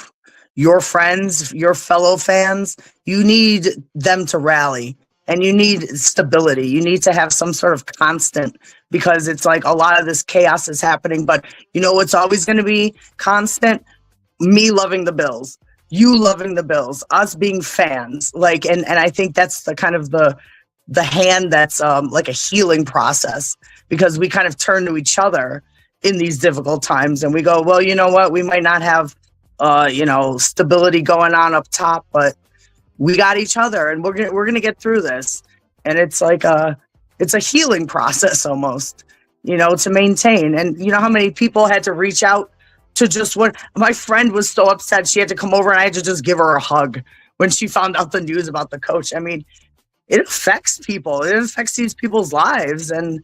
your friends, your fellow fans. You need them to rally and you need stability. You need to have some sort of constant because it's like a lot of this chaos is happening. But you know what's always going to be constant? Me loving the Bills, you loving the Bills, us being fans. Like, and I think that's the kind of the hand that's like a healing process because we kind of turn to each other in these difficult times and we go, well, you know what, we might not have stability going on up top, but we got each other and we're gonna get through this. And it's like it's a healing process almost, to maintain. And you know how many people had to reach out to just what my friend was so upset she had to come over and I had to just give her a hug when she found out the news about the coach. I mean, it affects people. It affects these people's lives. And,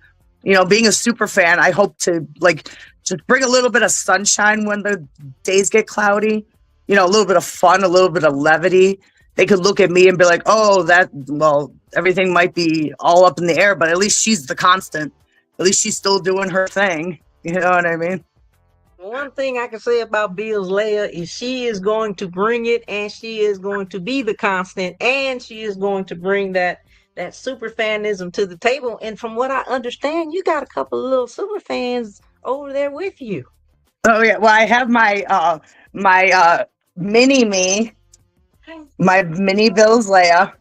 being a super fan, I hope to just bring a little bit of sunshine when the days get cloudy, a little bit of fun, a little bit of levity. They could look at me and be like, oh, everything might be all up in the air, but at least she's the constant. At least she's still doing her thing. You know what I mean? One thing I can say about Bill's LEAI is she is going to bring it, and she is going to be the constant, and she is going to bring that super fanism to the table. And from what I understand, you got a couple of little super fans over there with you. Oh yeah. Well, I have my mini me, my mini Bills Leia.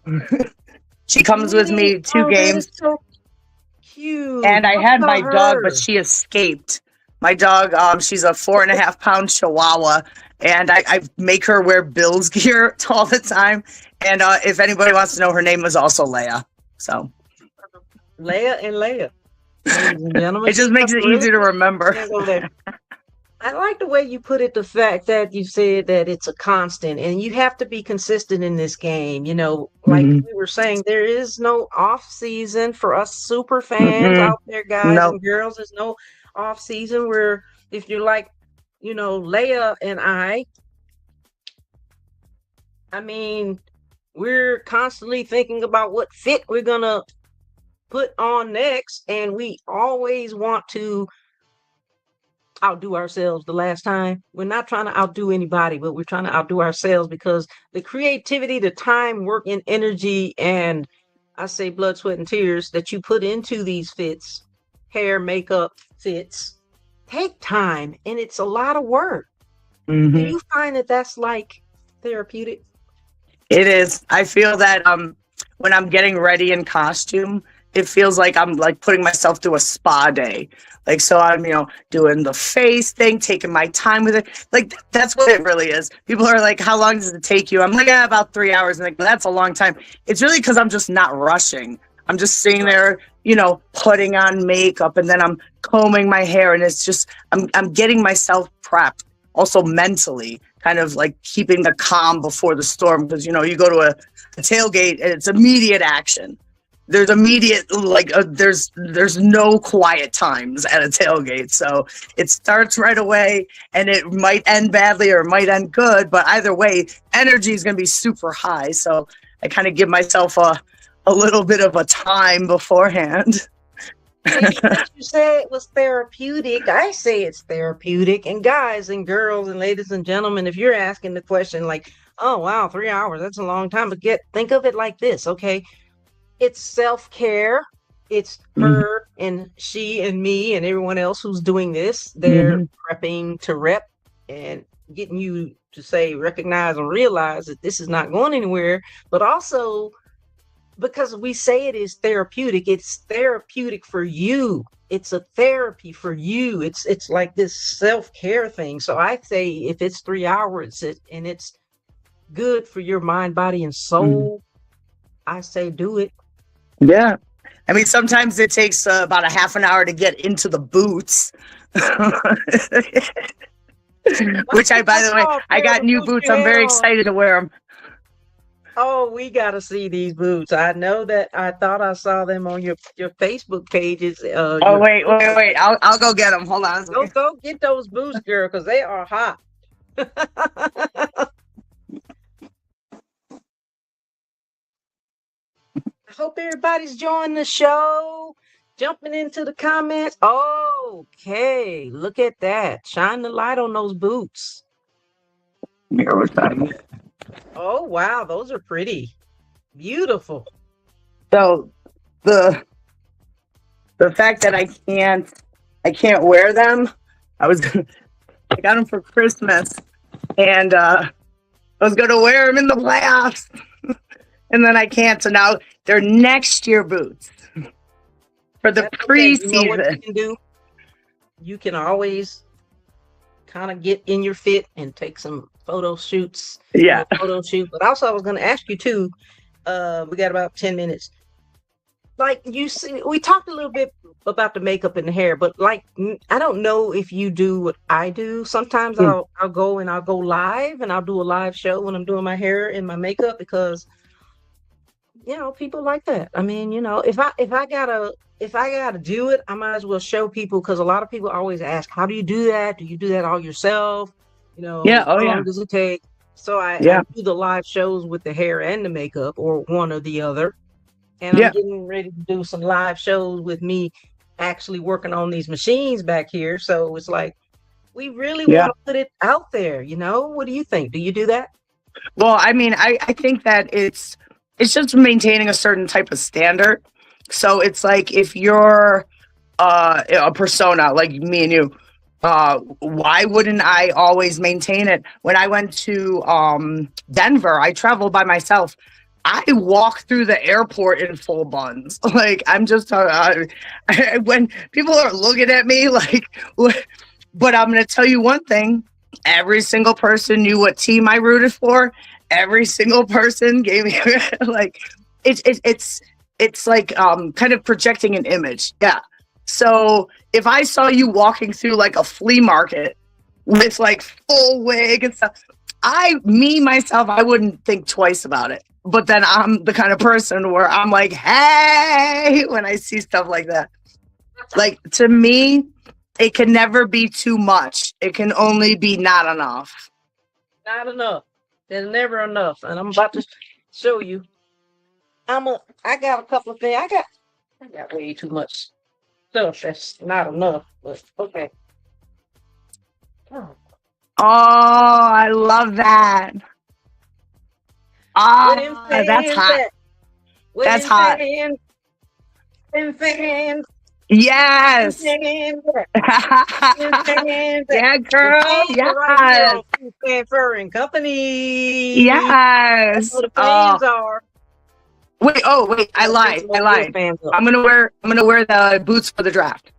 She comes with me 2 That games. is so cute. And I Talk had about my dog, but her. she escaped. My dog, she's a 4.5 pound Chihuahua, and I make her wear Bills gear all the time. And if anybody wants to know, her name is also Leia. So LEAI and LEAI. Ladies and gentlemen, It just makes it really easy to quick, remember. can't go there. I like the way you put it, the fact that you said that it's a constant and you have to be consistent in this game. Like Hmm. we were saying, there is no off season for us super fans Mm-mm. out there, guys No. and girls. There's no off season where if you're like, Leia and I mean, we're constantly thinking about what fit we're gonna put on next, and we always want to outdo ourselves the last time. We're not trying to outdo anybody, but we're trying to outdo ourselves because the creativity, the time, work, and energy, and I say blood, sweat, and tears that you put into these fits, hair, makeup, fits, take time, and it's a lot of work. Do Hmm. you find that that's like therapeutic? It is. I feel that when I'm getting ready in costume, it feels like I'm like putting myself through a spa day. Like so I'm, doing the face thing, taking my time with it. Like that's what it really is. People are like, "How long does it take you?" I'm like, "Yeah, about 3 hours." And like, that's a long time. It's really because I'm just not rushing. I'm just sitting Right. there, putting on makeup and then I'm combing my hair and it's just I'm getting myself prepped also mentally, kind of like keeping the calm before the storm. Because you go to a tailgate and it's immediate action. There's immediate like there's no quiet times at a tailgate, so it starts right away and it might end badly or it might end good, but either way energy is going to be super high. So I kind of give myself a little bit of a time beforehand. And since you said it was therapeutic, I say it's therapeutic. And guys and girls and ladies and gentlemen, if you're asking the question like, oh wow, 3 hours, that's a long time. But think of it like this, okay? It's self-care. It's Mm-hmm. her and she and me and everyone else who's doing this. They're Mm-hmm. prepping to rep and getting you to say, recognize and realize that this is not going anywhere. But also because we say it is therapeutic, it's therapeutic for you. It's a therapy for you. It's like this self-care thing. So I say if it's 3 hours and it's good for your mind, body, and Mm-hmm. soul, I say do it. Yeah. I mean, sometimes it takes about a half an hour to get into the boots. I Which think by I the way, saw a I pair of got the new boots boots. you I'm had very on. excited to wear them. Oh, we gotta see these boots. I know that I thought I saw them on your Facebook pages. Oh, Your wait, wait, profile. wait. I'll go get them. Hold on a Go second. go get those boots, girl, because they are hot. I hope everybody's enjoying the show. Jumping into the comments. Okay, look at that. Shine the light on those boots. Here was time. Oh, wow, those are pretty. Beautiful. So the the fact that I can't wear them, I was I got them for Christmas and I was gonna wear them in the playoffs and then I can't. So now they're next year boots for the That's okay. You know what you preseason. can do? You can always kind of get in your fit and take some photo shoots, do Yeah. a photo shoot. But also, I was going to ask you too. We got about 10 minutes. Like you see, we talked a little bit about the makeup and the hair, but like I don't know if you do what I do. Sometimes Mm. I'll go and I'll go live and I'll do a live show when I'm doing my hair and my makeup because people like that. I mean, if I gotta do it, I might as well show people because a lot of people always ask, how do you do that? Do you do that all yourself? Yeah. Oh How long yeah. does it take? So I Yeah. do the live shows with the hair and the makeup or one or the other. And I'm Yeah. getting ready to do some live shows with me actually working on these machines back here. So it's like we really Yeah. want to put it out there. What do you think? Do you do that? Well, I mean, I think that it's just maintaining a certain type of standard. So it's like if you're a persona like me and you, why wouldn't I always maintain it? When I went to Denver, I traveled by myself. I walk through the airport in full buns. Like I'm just when people are looking at me like, but I'm going to tell you one thing. Every single person knew what team I rooted for. Every single person gave me like it's like kind of projecting an image. Yeah. So if I saw you walking through like a flea market with like full wig and stuff, myself, I wouldn't think twice about it. But then I'm the kind of person where I'm like, hey, when I see stuff like that. Like, to me, it can never be too much. It can only be not enough. Not enough. There's never enough. And I'm about to show you. I got a couple of things. I got way too much stuff that's not enough, but okay. Oh. Oh, I love that. Ah, that's hot. That's hot. Fans. Yes. Fans. Yeah, girl. Yes. Right here on Pink Fanfare and Company. Yes. That's what the fans are. Wait, I lied. I'm gonna wear the boots for the draft.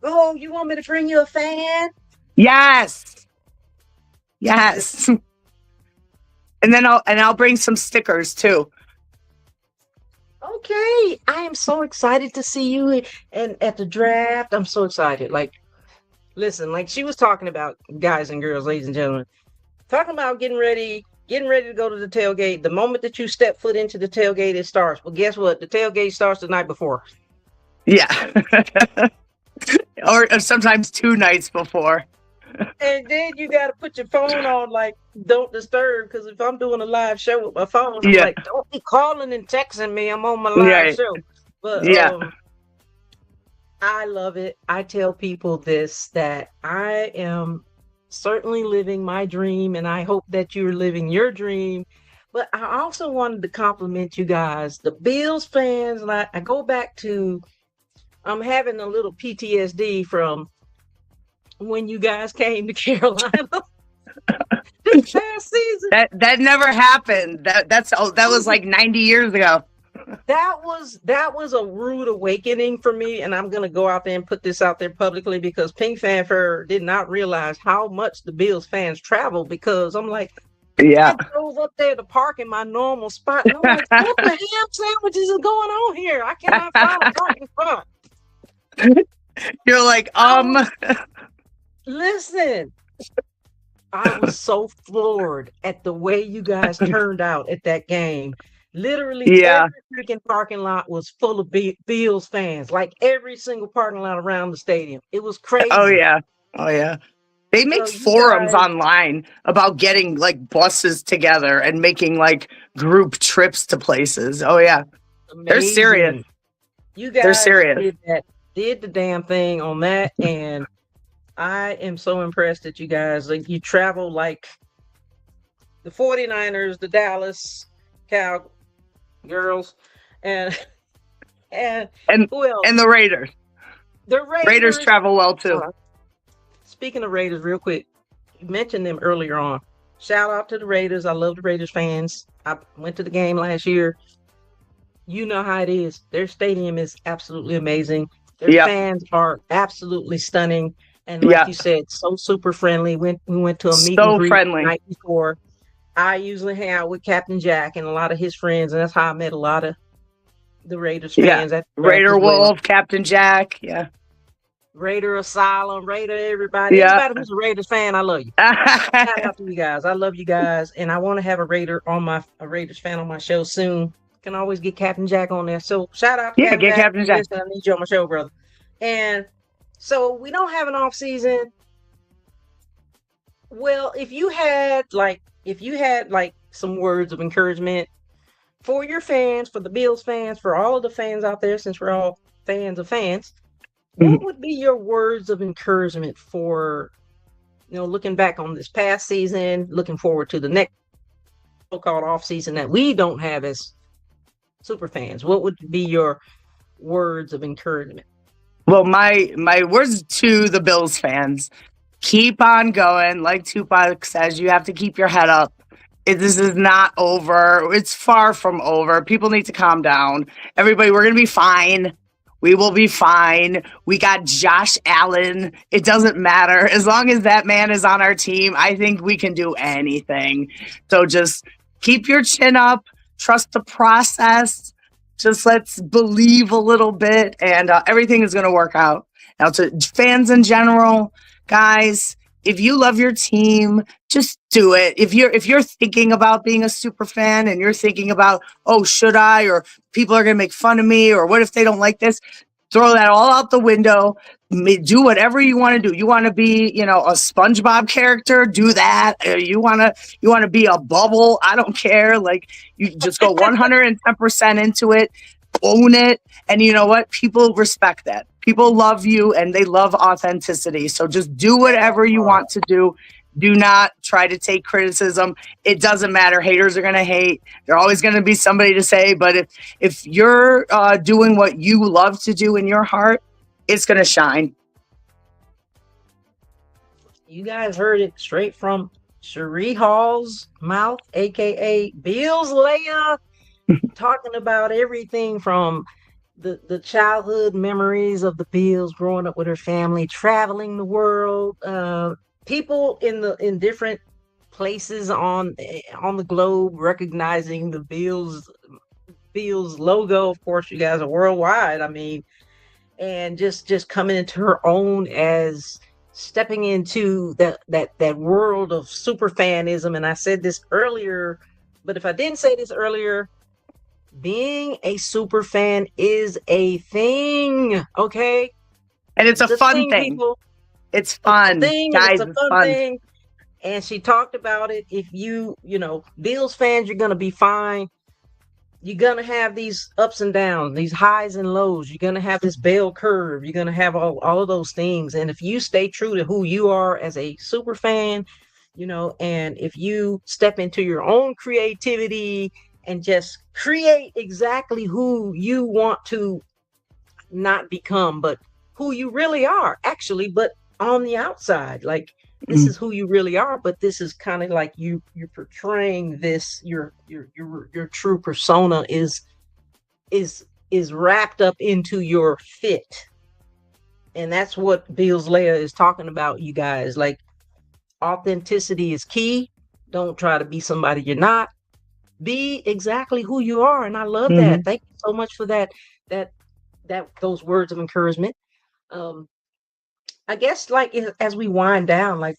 Oh, you want me to bring you a fan? Yes. And then I'll bring some stickers too. Okay. I am so excited to see you and at the draft. I'm so excited. Like, listen, like she was talking about, guys and girls, ladies and gentlemen, talking about getting ready to go to the tailgate. The moment that you step foot into the tailgate, it starts. Well, guess what? The tailgate starts the night before. Yeah. or sometimes 2 nights before. And then you got to put your phone on, like, don't disturb. Because if I'm doing a live show with my phone, I'm like, don't be calling and texting me. I'm on my live show. But I love it. I tell people this, that I am certainly living my dream, and I hope that you're living your dream. But I also wanted to compliment you guys, the Bills fans. Like, I go back to, I'm having a little PTSD from when you guys came to Carolina this past season. That never happened. That was like 90 years ago. That was a rude awakening for me, and I'm gonna go out there and put this out there publicly, because Pink Fanfare did not realize how much the Bills fans travel. Because I'm like, I drove up there to park in my normal spot, and I'm like, what the ham sandwiches is going on here? I cannot find a parking spot. You're like, Listen, I was so floored at the way you guys turned out at that game. Literally, every freaking parking lot was full of Bills fans. Like, every single parking lot around the stadium. It was crazy. Oh yeah. They make forums online about getting like buses together and making like group trips to places. Oh yeah. Amazing. They're serious. You guys did the damn thing on that, and I am so impressed that you guys, like, you travel like the 49ers, the Dallas Cowgirls, and who else? And the Raiders. The Raiders travel well too. Speaking of Raiders, real quick, you mentioned them earlier on. Shout out to the Raiders. I love the Raiders fans. I went to the game last year. You know how it is. Their stadium is absolutely amazing. Their fans are absolutely stunning. And like you said, so super friendly. We went to a meet and greet the night before. I usually hang out with Captain Jack and a lot of his friends, and that's how I met a lot of the Raiders fans. Raider Wolf, Captain Jack, Raider Asylum, Raider everybody. Anybody who's a Raiders fan, I love you. Shout out to you guys. I love you guys, and I want to have a Raiders fan on my show soon. Can always get Captain Jack on there. So shout out to Captain Jack. I need you on my show, brother. And so we don't have an off season. Well, if you had some words of encouragement for your fans, for the Bills fans, for all of the fans out there, since we're all fans of fans, what would be your words of encouragement for, looking back on this past season, looking forward to the next so-called off season that we don't have as super fans? What would be your words of encouragement? Well, my words to the Bills fans: keep on going. Like Tupac says, you have to keep your head up. This is not over. It's far from over. People need to calm down. Everybody, we're going to be fine. We will be fine. We got Josh Allen. It doesn't matter. As long as that man is on our team, I think we can do anything. So just keep your chin up. Trust the process. Just let's believe a little bit, and everything is going to work out. Now, to fans in general, guys, if you love your team, just do it. If you're thinking about being a super fan and you're thinking about, oh, should I, or people are going to make fun of me, or what if they don't like this? Throw that all out the window. Do whatever you want to do. You want to be, a SpongeBob character? Do that. You want to be a bubble? I don't care. Like, you just go 110% into it, own it, and you know what? People respect that. People love you, and they love authenticity. So just do whatever you want to do. Do not try to take criticism. It doesn't matter. Haters are going to hate. There's always going to be somebody to say. But if you're doing what you love to do in your heart, it's going to shine. You guys heard it straight from Cherie Hall's mouth, aka Bill's Leia, talking about everything from the childhood memories of the Bills growing up with her family, traveling the world, people in different places on the globe recognizing the Bills logo. Of course, you guys are worldwide. I mean, and just coming into her own as stepping into that world of super fanism. And I said this earlier, but if I didn't say this earlier, being a super fan is a thing, okay? And it's a fun thing. People. It's fun, guys. It's a fun thing. And she talked about it. If Bills fans, you're gonna be fine. You're gonna have these ups and downs, these highs and lows. You're gonna have this bell curve. You're gonna have all of those things. And if you stay true to who you are as a super fan, and if you step into your own creativity and just create exactly who you want to not become, but who you really are, actually, but on the outside, like this is who you really are, but this is kind of like you're portraying this, your true persona is wrapped up into your fit. And that's what Bill's Leia is talking about, you guys. Like, authenticity is key. Don't try to be somebody you're not. Be exactly who you are. And I love that. Thank you so much for that those words of encouragement. I guess, like, as we wind down, like,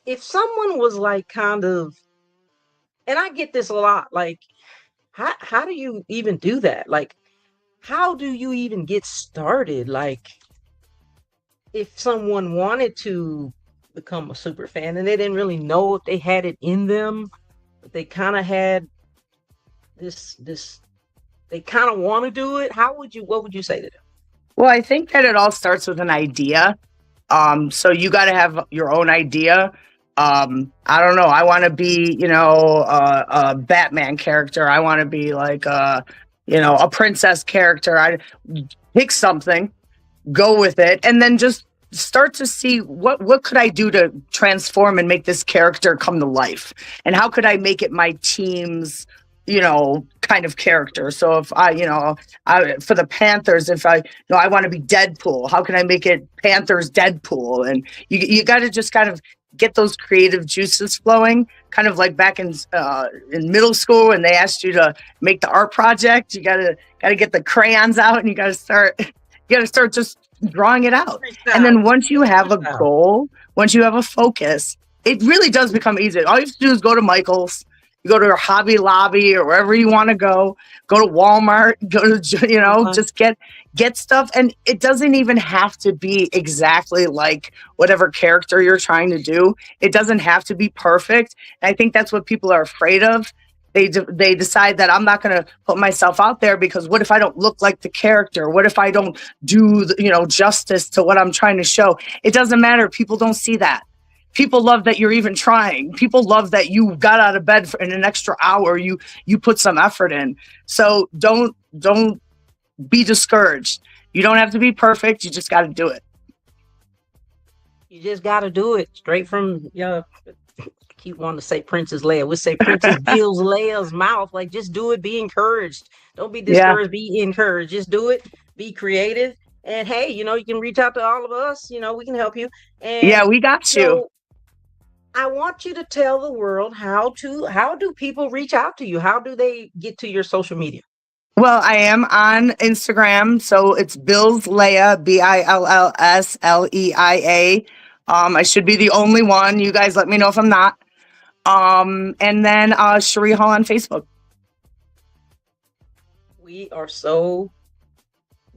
if someone was like kind of, and I get this a lot, like, how do you even do that? Like, how do you even get started? Like, if someone wanted to become a super fan and they didn't really know if they had it in them, but they kind of had this, they kind of want to do it. What would you say to them? Well, I think that it all starts with an idea. So you got to have your own idea. I don't know. I want to be, a Batman character. I want to be like, a princess character. I pick something, go with it, and then just start to see what could I do to transform and make this character come to life, and how could I make it my team's kind of character. So if I for the Panthers, if I want to be Deadpool, how can I make it Panthers Deadpool? And you got to just kind of get those creative juices flowing, kind of like back in middle school when they asked you to make the art project. You gotta get the crayons out, and you gotta start just drawing it out. And then once you have a goal, once you have a focus, it really does become easy. All you have to do is go to Michael's. You go to your Hobby Lobby or wherever you want to go to Walmart, go to, just get stuff. And it doesn't even have to be exactly like whatever character you're trying to do. It doesn't have to be perfect. And I think that's what people are afraid of. They decide that I'm not going to put myself out there because what if I don't look like the character? What if I don't do, justice to what I'm trying to show? It doesn't matter. People don't see that. People love that you're even trying. People love that you got out of bed in an extra hour. You put some effort in. So don't be discouraged. You don't have to be perfect. You just got to do it. You just got to do it. Straight from keep wanting to say Princess Leia. We'll say Princess Bill's Leia's mouth. Like, just do it. Be encouraged. Don't be discouraged. Be encouraged. Just do it. Be creative. And hey, you can reach out to all of us. We can help you. And we got you. I want you to tell the world how do people reach out to you? How do they get to your social media? Well, I am on Instagram, so it's Bills Leia, BILLSLEIA. I should be the only one. You guys let me know if I'm not. And then Cherie Hall on Facebook. We are so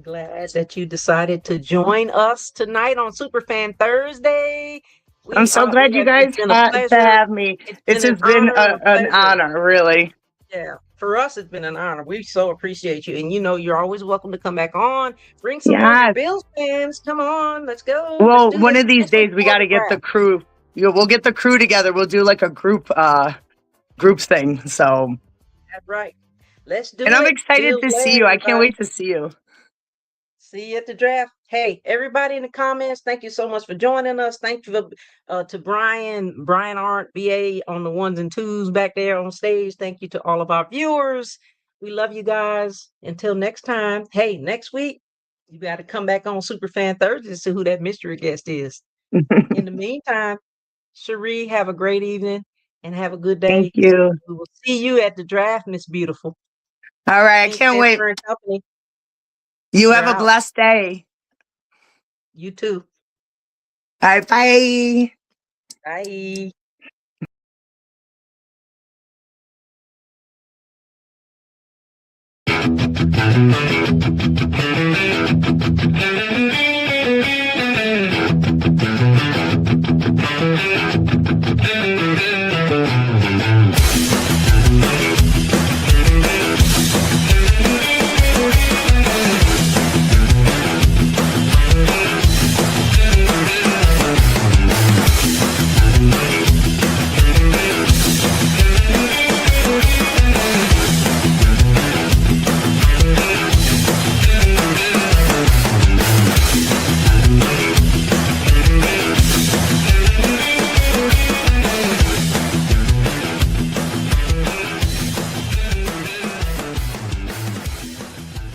glad that you decided to join us tonight on Superfan Thursday. I'm so glad you It's guys been a to pleasure. have me. It's been It's an just been honor and a an pleasure. honor, really. Yeah, for us, it's been an honor. We so appreciate you. And you're always welcome to come back on. Bring some more of your Yes. Bills fans. Come on, let's go. Let's Well, do one this, of these especially days we for got the to get the draft. crew. We'll get the crew together. We'll do like a group thing. So, That's right. Let's and do I'm it. excited Bills to see land, you. I can't everybody. wait to see you. See you at the draft. Hey, everybody in the comments, thank you so much for joining us. Thank you to Brian Arndt, BA on the ones and twos back there on stage. Thank you to all of our viewers. We love you guys. Until next time. Hey, next week, you got to come back on Superfan Thursday to see who that mystery guest is. In the meantime, Cherie, have a great evening and have a good Thank day. you. We will see you at the draft, Miss Beautiful. All right. I Pink can't wait. Panther and Company. You We're have a out. blessed day. You too. All right. Bye. Bye.